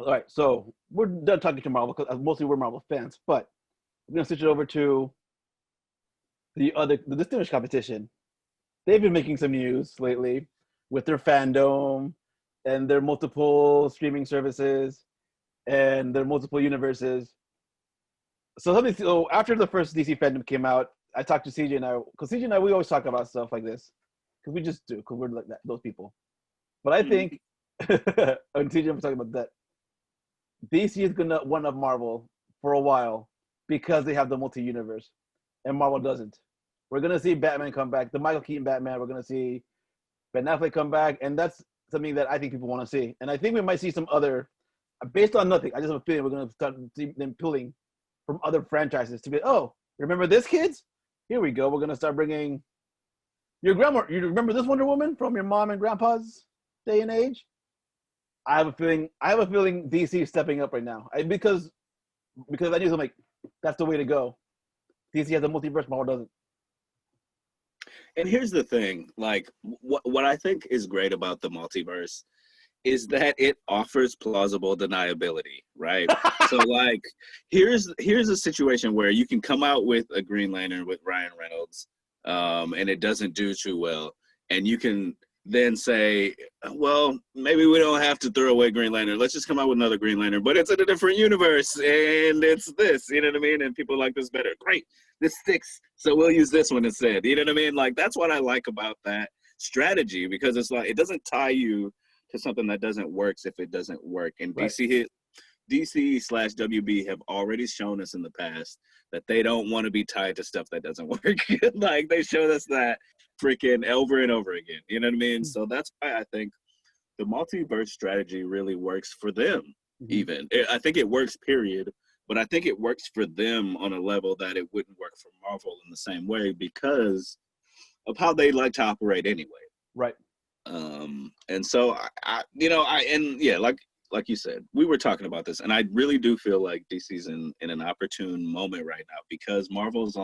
all right, so we're done talking to Marvel because mostly we're Marvel fans, but we're gonna switch it over to the distinguished competition. They've been making some news lately with their fandom and their multiple streaming services and their multiple universes. So after the first DC Fandom came out, I talked to CJ and I, because CJ and I, we always talk about stuff like this, because we just do, because we're like that, those people. But I think, and CJ was talking about that, DC is gonna one up Marvel for a while because they have the multi-universe, and Marvel doesn't. We're gonna see Batman come back, the Michael Keaton Batman. We're gonna see Ben Affleck come back, and that's something that I think people want to see. And I think we might see some other, based on nothing. I just have a feeling we're gonna start seeing them pulling from other franchises to be. Oh, remember this, kids? Here we go. We're gonna start bringing your grandma. You remember this Wonder Woman from your mom and grandpa's day and age? I have a feeling DC is stepping up right now. Because I knew like that's the way to go. DC has a multiverse, Marvel doesn't. And here's the thing, like what I think is great about the multiverse is that it offers plausible deniability, right? So like here's a situation where you can come out with a Green Lantern with Ryan Reynolds, and it doesn't do too well, and you can then say, well, maybe we don't have to throw away Green Lantern. Let's just come out with another Green Lantern, but it's in a different universe, and it's this, you know what I mean? And people like this better. Great, this sticks, so we'll use this one instead. You know what I mean? Like, that's what I like about that strategy, because it's like, it doesn't tie you to something that doesn't work if it doesn't work. And right. DC/WB have already shown us in the past that they don't want to be tied to stuff that doesn't work. Like, they showed us that freaking over and over again. You know what I mean? So that's why I think the multiverse strategy really works for them. Even I think it works, period. But I think it works for them on a level that it wouldn't work for Marvel in the same way because of how they like to operate anyway. Right. And so like you said, we were talking about this, and I really do feel like DC's in an opportune moment right now because Marvel's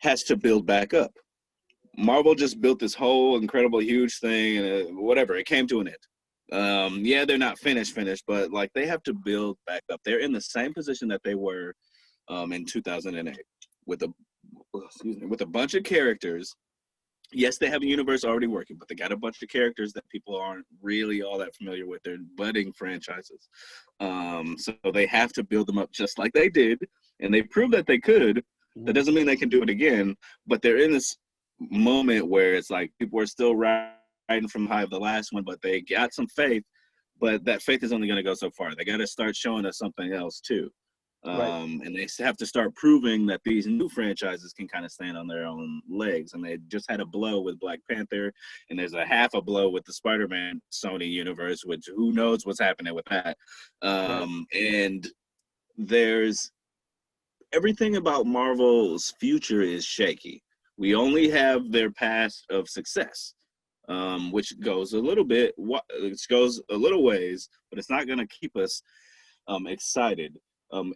has to build back up. Marvel just built this whole incredible, huge thing, and whatever, it came to an end. They're not finished, but like they have to build back up. They're in the same position that they were in 2008 with a bunch of characters. Yes, they have a universe already working, but they got a bunch of characters that people aren't really all that familiar with. They're budding franchises. So they have to build them up just like they did, and they proved that they could. That doesn't mean they can do it again, but they're in this moment where it's like people are still riding from the high of the last one, but they got some faith, but that faith is only going to go so far. They got to start showing us something else too. And they have to start proving that these new franchises can kind of stand on their own legs. And they just had a blow with Black Panther, and there's a half a blow with the Spider-Man Sony universe, which who knows what's happening with that. And there's everything about Marvel's future is shaky. We only have their past of success, which goes a little ways, but it's not going to keep us excited.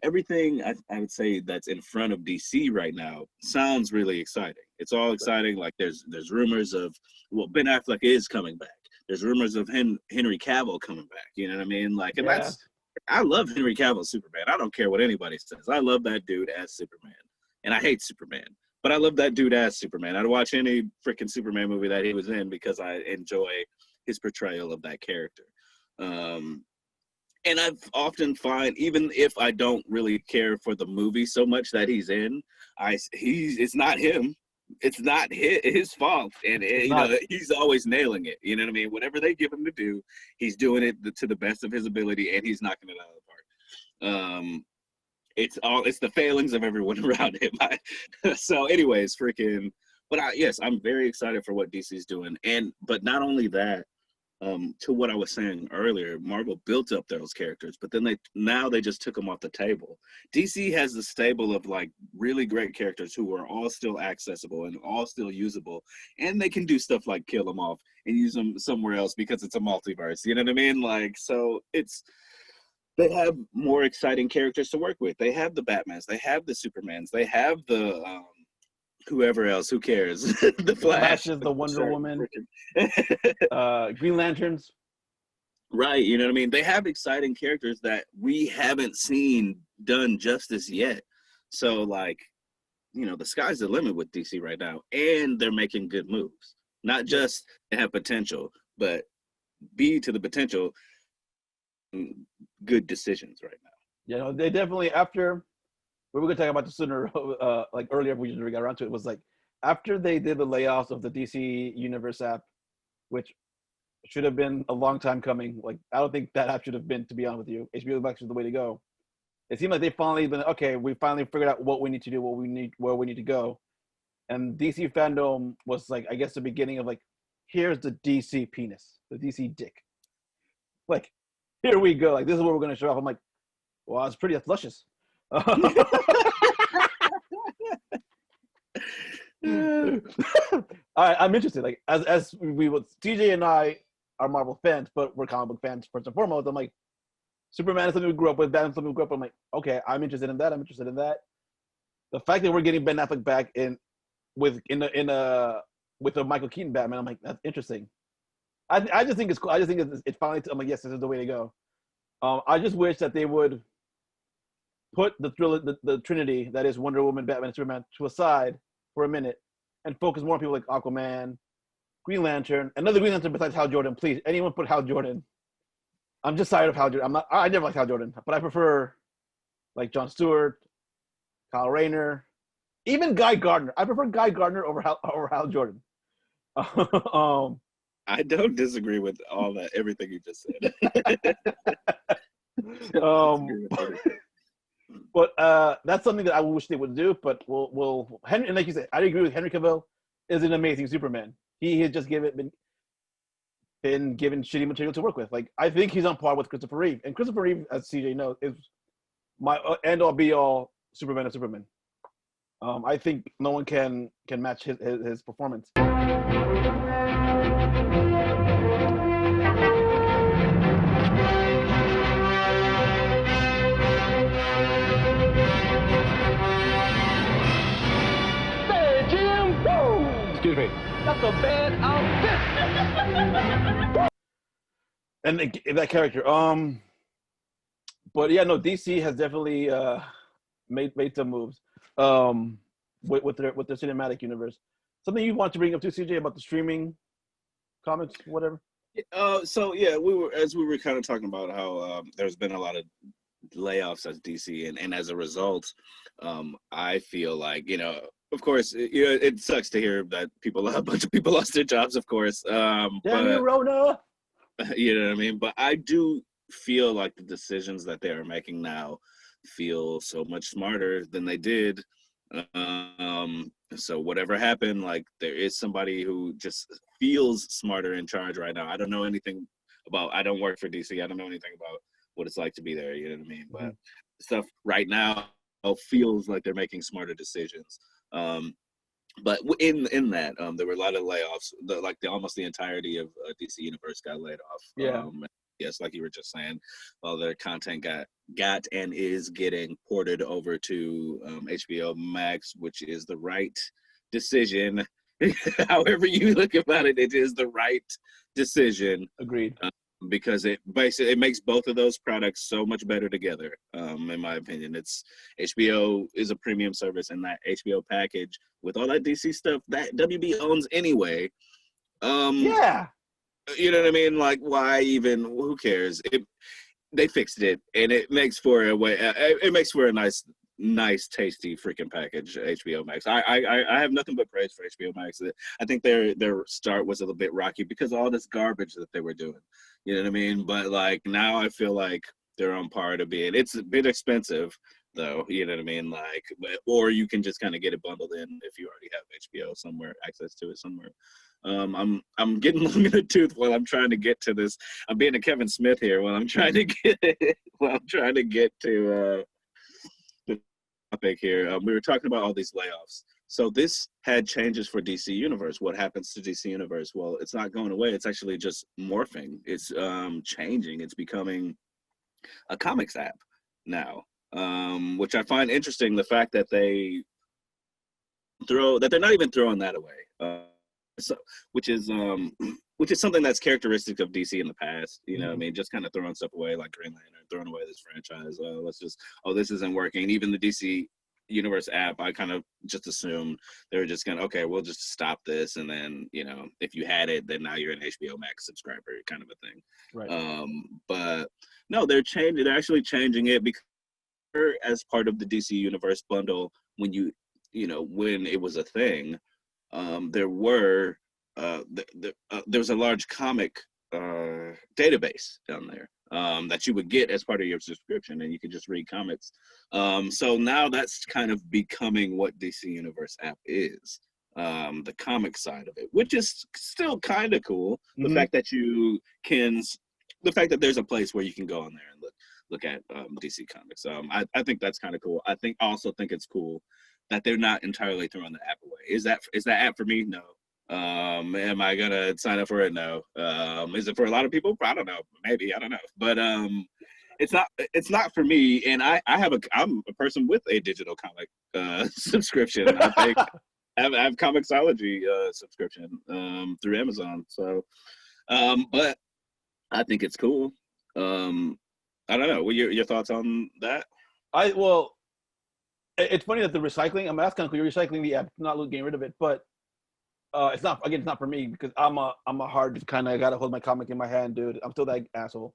Everything I would say that's in front of DC right now sounds really exciting. It's all exciting. Like there's rumors of, well, Ben Affleck is coming back. There's rumors of Henry Cavill coming back. You know what I mean? Like, and I love Henry Cavill Superman. I don't care what anybody says. I love that dude as Superman, and I hate Superman, but I love that dude as Superman. I'd watch any freaking Superman movie that he was in because I enjoy his portrayal of that character. And I've often find, even if I don't really care for the movie so much that he's in, it's not him. It's not his fault. And he's always nailing it. You know what I mean? Whatever they give him to do, he's doing it to the best of his ability, and he's knocking it out of the park. It's the failings of everyone around him. So anyways, I'm very excited for what DC's doing. But not only that, to what I was saying earlier, Marvel built up those characters, but then they just took them off the table. DC has the stable of like really great characters who are all still accessible and all still usable, and they can do stuff like kill them off and use them somewhere else because it's a multiverse. You know what I mean? Like, so they have more exciting characters to work with. They have the Batmans, they have the Supermans, they have the whoever else, who cares? The Flash, the Wonder Woman, Green Lanterns. Right, you know what I mean? They have exciting characters that we haven't seen done justice yet. So, like, you know, the sky's the limit with DC right now, and they're making good moves. Not Yeah. just they have potential, but B to the potential, good decisions right now. You know, they definitely after we were gonna talk about this sooner, like earlier we just got around to it. Was like after they did the layoffs of the DC Universe app, which should have been a long time coming. Like I don't think that app should have been, to be honest with you. HBO Max is the way to go. It seemed like they finally been okay. We finally figured out what we need to do, where we need to go. And DC Fandome was like, I guess, the beginning of like, here's the DC penis, the DC dick. Like, here we go. Like, this is what we're gonna show off. I'm like, well, it's pretty luscious. I'm interested. Like, as we would, TJ and I are Marvel fans, but we're comic book fans first and foremost. I'm like, Superman is something we grew up with. Batman is something we grew up with. I'm like, okay, I'm interested in that. I'm interested in that. The fact that we're getting Ben Affleck back with a Michael Keaton Batman, I'm like, that's interesting. I just think it's cool. I just think it's finally. I'm like, yes, this is the way to go. I just wish that they would put the Trinity that is Wonder Woman, Batman, and Superman to a side for a minute and focus more on people like Aquaman, Green Lantern, another Green Lantern besides Hal Jordan. Please, anyone put Hal Jordan. I'm just tired of Hal Jordan. I never liked Hal Jordan, but I prefer like Jon Stewart, Kyle Rayner, even Guy Gardner. I prefer Guy Gardner over Hal Jordan. I don't disagree with all that, everything you just said. But that's something that I wish they would do. But we'll Henry, and like you said, I agree with Henry Cavill is an amazing Superman. He has just been given shitty material to work with. Like I think he's on par with Christopher Reeve, and Christopher Reeve, as CJ knows, is my end all be all Superman of Superman. I think no one can match his performance. Excuse me. That's a bad outfit. And that character. But yeah, no, DC has definitely made some moves with their cinematic universe. Something you want to bring up too, CJ, about the streaming comics, whatever. So yeah, we were kind of talking about how there's been a lot of layoffs at DC, and as a result, I feel like, you know, of course, you know, it sucks to hear that a bunch of people lost their jobs, of course. Damn you, Rona. You know what I mean? But I do feel like the decisions that they are making now feel so much smarter than they did. So whatever happened, like there is somebody who just feels smarter in charge right now. I don't know anything about, I don't work for DC. I don't know anything about what it's like to be there. You know what I mean? Mm-hmm. But stuff right now feels like they're making smarter decisions. But in that, there were a lot of layoffs. Almost the entirety of DC Universe got laid off. Yeah. Yes, like you were just saying, all their content got and is getting ported over to HBO Max, which is the right decision. However you look about it, it is the right decision. Agreed. Because it makes both of those products so much better together. In my opinion, it's HBO is a premium service, and that HBO package with all that DC stuff that WB owns anyway. Yeah. You know what I mean? Like, why even? Who cares? They fixed it, and it makes for a nice, tasty freaking package. HBO Max. I have nothing but praise for HBO Max. I think their start was a little bit rocky because of all this garbage that they were doing. You know what I mean? But like now, I feel like they're on par to being. It's a bit expensive though. You know what I mean? Like, or you can just kind of get it bundled in if you already have HBO somewhere, access to it somewhere. I'm getting long in the tooth while I'm trying to get to this. I'm being a Kevin Smith here while I'm trying to get to the topic here. We were talking about all these layoffs. So this had changes for DC Universe. What happens to DC Universe? Well, it's not going away. It's actually just morphing. It's changing. It's becoming a comics app now, which I find interesting. The fact that they're not even throwing that away. So, which is which is something that's characteristic of DC in the past. You know what I mean? Just kind of throwing stuff away like Green Lantern, throwing away this franchise. This isn't working. Even the DC Universe app, I kind of just assumed they were just gonna, okay, we'll just stop this, and then, you know, if you had it, then now you're an HBO Max subscriber, kind of a thing. Right. But no, they're actually changing it, because as part of the DC Universe bundle, when when it was a thing, there was a large comic database down there that you would get as part of your subscription, and you could just read comics. So now that's kind of becoming what DC Universe app is, the comic side of it, which is still kind of cool. The fact that there's a place where you can go on there and look at DC Comics. I think that's kind of cool. I also think it's cool that they're not entirely throwing the app away. Is that app for me? No. Am I gonna sign up for it? No. Is it for a lot of people? I don't know. Maybe, I don't know. But it's not for me. And I'm a person with a digital comic subscription. I think I have Comixology subscription through Amazon. So, but I think it's cool. I don't know. What are your thoughts on that? It's funny that the recycling. I mean, that's kind of cool. You're recycling the app, not getting rid of it, but it's not. Again, it's not for me, because I'm a hard kind of gotta hold my comic in my hand, dude. I'm still that asshole.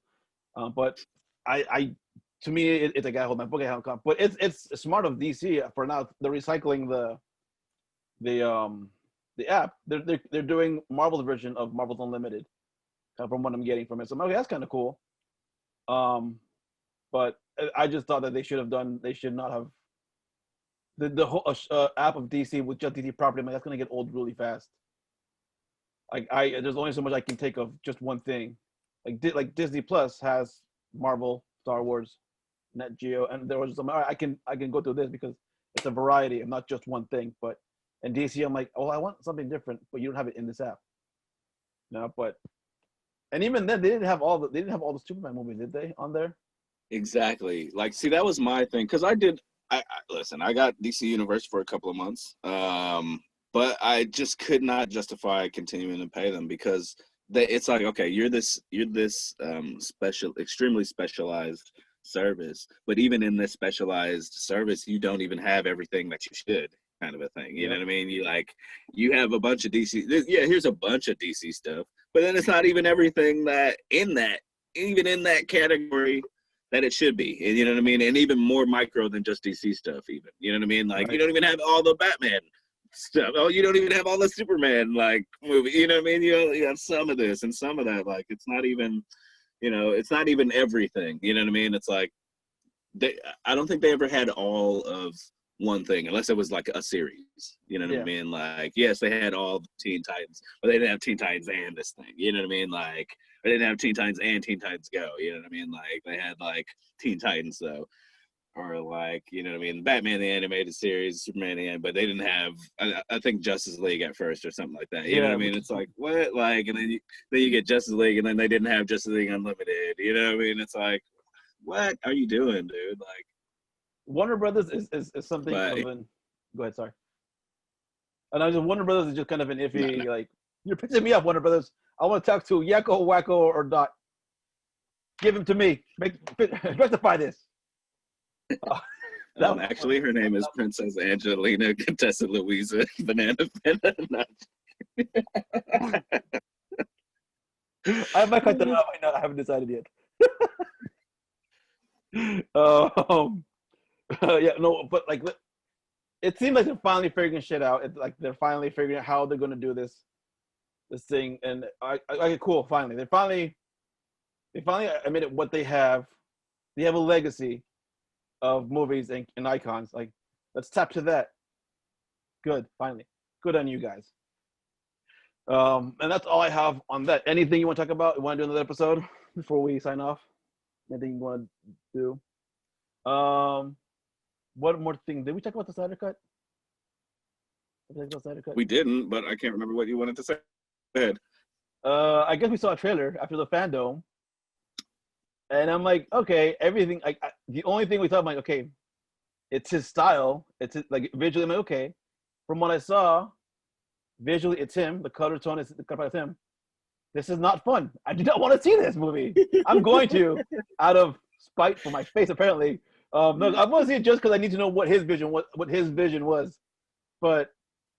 But to me, it's I gotta hold my book. I have a comic. But it's smart of DC for now. They're recycling the app. They're doing Marvel's version of Marvel's Unlimited, from what I'm getting from it. So okay, that's kind of cool. But I just thought that they should not have the whole app of DC with just DC property. I mean, that's gonna get old really fast. Like there's only so much I can take of just one thing. Like Disney Plus has Marvel, Star Wars, Net Geo, and there was some. I can go through this because it's a variety of not just one thing. But in DC, I'm like, oh, I want something different, but you don't have it in this app. No, and even then, they didn't have all the Superman movies, did they, on there? Exactly. Like, see, that was my thing, because I listen, I got DC Universe for a couple of months, but I just could not justify continuing to pay them, because it's like, okay, you're this extremely specialized service, but even in this specialized service, you don't even have everything that you should, kind of a thing. You know what I mean? You have a bunch of DC. Here's a bunch of DC stuff, but then it's not even everything even in that category that it should be. And you know what I mean? And even more micro than just DC stuff, even. You know what I mean? Like, You don't even have all the Batman stuff. Oh, you don't even have all the Superman, movie. You know what I mean? You have some of this and some of that. Like, it's not even, it's not even everything. You know what I mean? It's like, I don't think they ever had all of one thing, unless it was like a series. You know what I mean? Like, yes, they had all the Teen Titans, but they didn't have Teen Titans and this thing. You know what I mean? Like, they didn't have Teen Titans and Teen Titans Go. You know what I mean? Like, they had Teen Titans though, or you know what I mean? Batman the animated series, Superman but they didn't have. I think Justice League at first or something like that. You know what I mean? It's like, what? Like, and then you get Justice League, and then they didn't have Justice League Unlimited. You know what I mean? It's like, what are you doing, dude? Like, Warner Brothers is something of an. Go ahead, sorry. And I was Warner Brothers is just kind of an iffy. No. Like, you're pissing me off, Warner Brothers. I want to talk to Yakko, Wacko, or Dot. Give him to me. Rectify this. Actually, her name is Princess Angelina Contessa Louisa Banana Banana. I might cut that out. I might not. I haven't decided yet. But it seems like they're finally figuring shit out. It's like they're finally figuring out how they're going to do this thing. And cool. Finally, they finally admitted what they have. They have a legacy of movies and icons. Like, let's tap to that. Good. Finally, good on you guys. And that's all I have on that. Anything you want to talk about? You want to do another episode before we sign off? Anything you want to do? One more thing. Did we talk about the Synder Cut? We didn't, but I can't remember what you wanted to say. Go ahead. I guess we saw a trailer after the Fandome, and I'm like, okay, everything. The only thing we thought, I'm like, okay, it's his style. It's like visually, I'm like, okay. From what I saw, visually, it's him. The color tone is the color is him. this is not fun. I do not want to see this movie. I'm going to, out of spite for my face, apparently. No, I want to see it just because I need to know what his vision was. But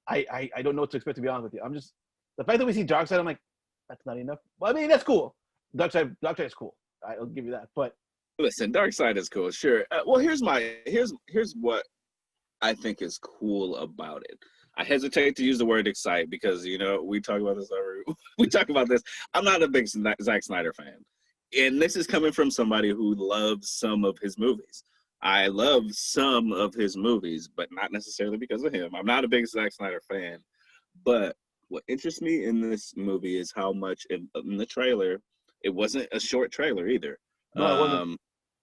I don't know what to expect, to be honest with you. I'm just, the fact that we see Darkseid, I'm like, that's not enough. Well, I mean, that's cool. Darkseid is cool. I'll give you that. But listen, Darkseid is cool, sure. Well, here's what I think is cool about it. I hesitate to use the word excite because, we talk about this we talk about this. I'm not a big Zack Snyder fan. And this is coming from somebody who loves some of his movies. I love some of his movies, but not necessarily because of him. I'm not a big Zack Snyder fan. But what interests me in this movie is how much in the trailer, it wasn't a short trailer either. no, it wasn't.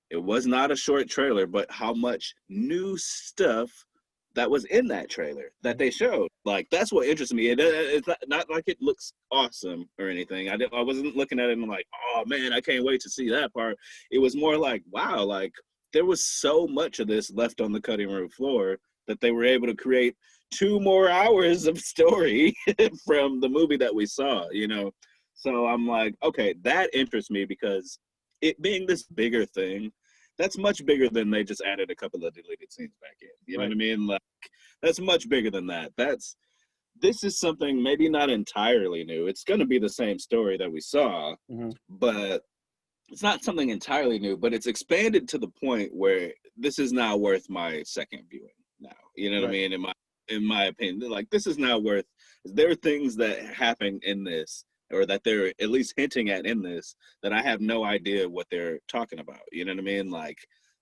It was not a short trailer, but how much new stuff that was in that trailer that they showed. Like, that's what interests me. It's not like it looks awesome or anything. I wasn't looking at it and like, oh man, I can't wait to see that part. It was more like, wow, like there was so much of this left on the cutting room floor that they were able to create 2 more hours of story from the movie that we saw, So I'm like, okay, that interests me because it being this bigger thing, that's much bigger than they just added a couple of deleted scenes back in. You know what I mean? Like, that's much bigger than that. This is something maybe not entirely new. It's going to be the same story that we saw, but it's not something entirely new, but it's expanded to the point where this is now worth my second viewing now. You know what I mean? In my opinion, like, this is now worth, there are things that happen in this, or that they're at least hinting at in this, that I have no idea what they're talking about. You know what I mean? Like,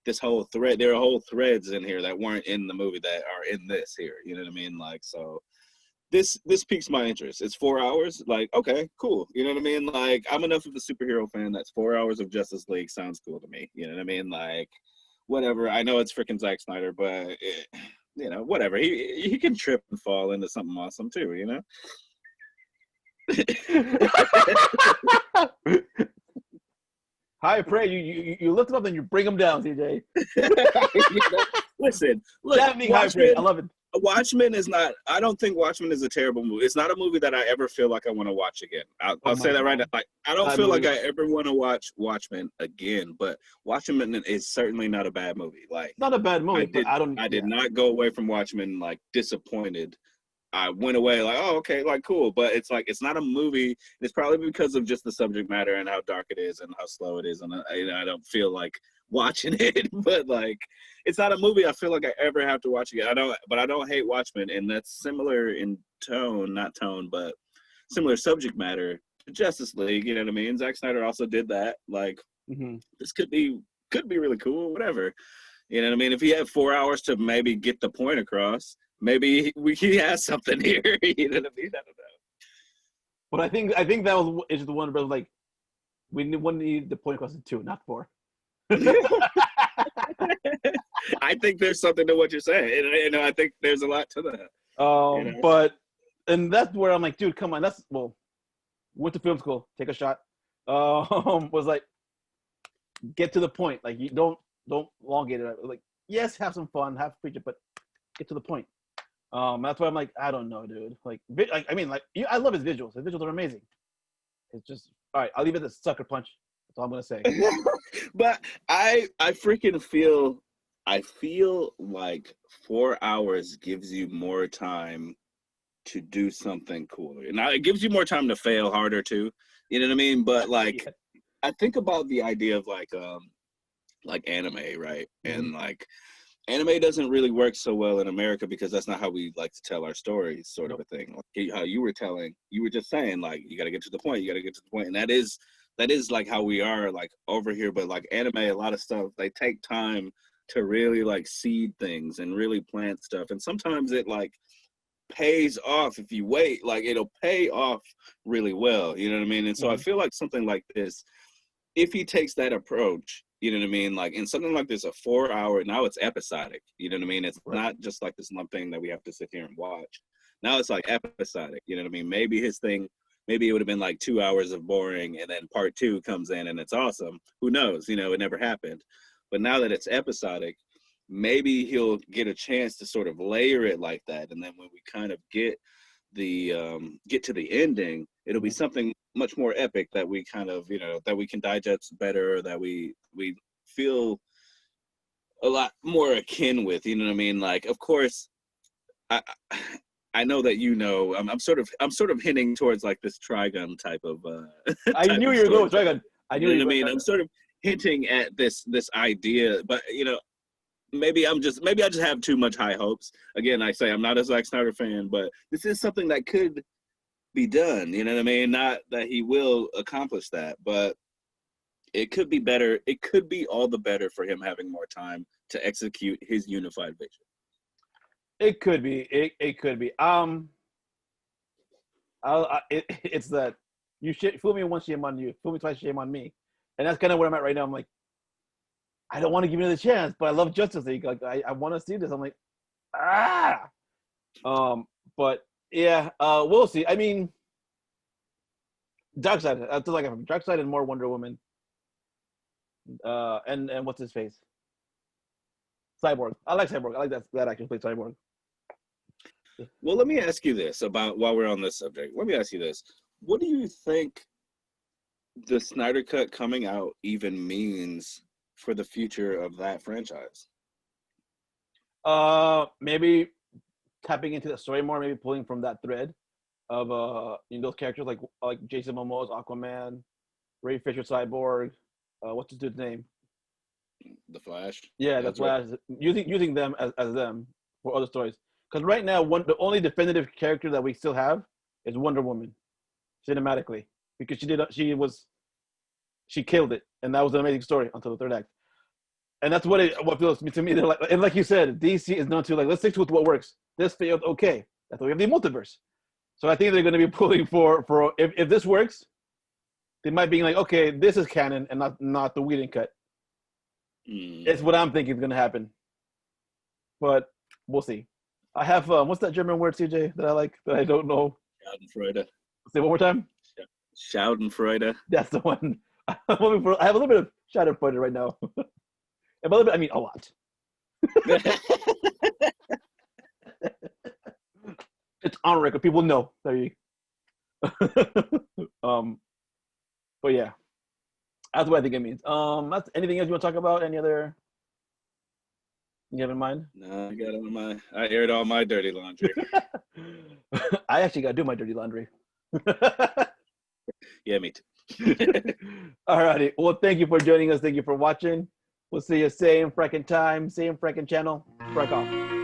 this whole thread, there are whole threads in here that weren't in the movie that are in this here. You know what I mean? Like, so this piques my interest. It's 4 hours. Like, okay, cool. You know what I mean? Like, I'm enough of a superhero fan that's 4 hours of Justice League sounds cool to me. You know what I mean? Like, whatever. I know it's freaking Zack Snyder, but whatever. He can trip and fall into something awesome too. High prayer, you lift them up and you bring them down, CJ. Listen, look, high prayer. I love it. Watchmen is not, I don't think Watchmen is a terrible movie. It's not a movie that I ever feel like I want to watch again. I'll say that right now. Like, I don't feel like I ever want to watch Watchmen again, but Watchmen is certainly not a bad movie. Like, not a bad movie, I did not go away from Watchmen like disappointed. I went away like, oh, okay, like, cool. But it's like, it's not a movie. It's probably because of just the subject matter and how dark it is and how slow it is. And I don't feel like watching it. But, like, it's not a movie I feel like I ever have to watch again. I don't hate Watchmen. And that's similar in but similar subject matter to Justice League. You know what I mean? Zack Snyder also did that. Like, this could be really cool, whatever. You know what I mean? If he had 4 hours to maybe get the point across, maybe he has something here. You know what I mean? I don't know. But I think that was just the one where, like, we need the point across in 2, not 4. I think there's something to what you're saying. I think there's a lot to that. But, and that's where I'm like, dude, come on. Went to film school, take a shot. Was like, get to the point. Like, you don't elongate it. Like, yes, have some fun, have preach it, but get to the point. That's why I'm like, I don't know, dude. Like, I mean, like, I love his visuals. His visuals are amazing. It's just, all right, I'll leave it as a sucker punch. That's all I'm gonna say. But I freaking feel like 4 hours gives you more time to do something cooler. Now, it gives you more time to fail harder too. You know what I mean? But, like, I think about the idea of like anime, right? And, like, anime doesn't really work so well in America because that's not how we like to tell our stories, sort of a thing. Like how you were just saying, like, you got to get to the point, and that is like how we are, like, over here. But, like, anime, a lot of stuff, they take time to really, like, seed things and really plant stuff, and sometimes it, like, pays off if you wait. Like, it'll pay off really well, you know what I mean? And so I feel like something like this, if he takes that approach, you know what I mean? Like, in something like this, a 4 hour, now it's episodic, you know what I mean? It's not just like this lump thing that we have to sit here and watch. Now it's like episodic, you know what I mean? Maybe it would have been like 2 hours of boring, and then part 2 comes in and it's awesome. Who knows? It never happened. But now that it's episodic, maybe he'll get a chance to sort of layer it like that. And then when we kind of get to the ending, it'll be something much more epic, that we kind of, that we can digest better, that we feel a lot more akin with, you know what I mean? Like, of course, I I know that, I'm sort of hinting towards like this Trigun type of I type knew of you were going with storytelling. Trigun. I You knew know you what I were mean? going I'm sort of hinting at this idea, but maybe I just have too much high hopes. Again, I say I'm not a Zack Snyder fan, but this is something that could be done. You know what I mean? Not that he will accomplish that, but it could be better. It could be all the better for him having more time to execute his unified vision. It could be. It could be. It's that you fool me once, shame on you. Fool me twice, shame on me. And that's kind of where I'm at right now. I'm like, I don't want to give you the chance, but I love Justice League. Like, I want to see this. I'm like, ah. But yeah, we'll see. I mean, Darkseid. I feel like I'm Darkseid and more Wonder Woman. And what's his face? Cyborg. I like Cyborg. I like that actor plays Cyborg. Well, let me ask you this about, while we're on this subject. Let me ask you this: what do you think the Snyder Cut coming out even means for the future of that franchise? Maybe tapping into the story more. Maybe pulling from that thread of those characters like Jason Momoa's Aquaman, Ray Fisher Cyborg. What's his dude's name? The Flash. Yeah, the Flash. Using them as them for other stories. Because right now, the only definitive character that we still have is Wonder Woman, cinematically, because she killed it, and that was an amazing story until the third act. And that's what feels to me. They're like, and like you said, DC is not too like, let's stick to what works. This failed, okay. That's why we have the multiverse. So I think they're going to be pulling for if this works, they might be like, okay, this is canon and not the Whedon cut. It's what I'm thinking is going to happen, but we'll see. I have what's that German word, CJ, that I like that I don't know? Schadenfreude. Say it one more time. Schadenfreude. That's the one. I have a little bit of Schadenfreude right now. And by a little bit, I mean a lot. It's on record. People know. There you. But yeah, that's what I think it means. That's anything else you want to talk about? Any other? You have in mind? No, I aired all my dirty laundry. I actually got to do my dirty laundry. Yeah, me too. Alrighty. Well, thank you for joining us. Thank you for watching. We'll see you same fracking time, same fracking channel. Frack off.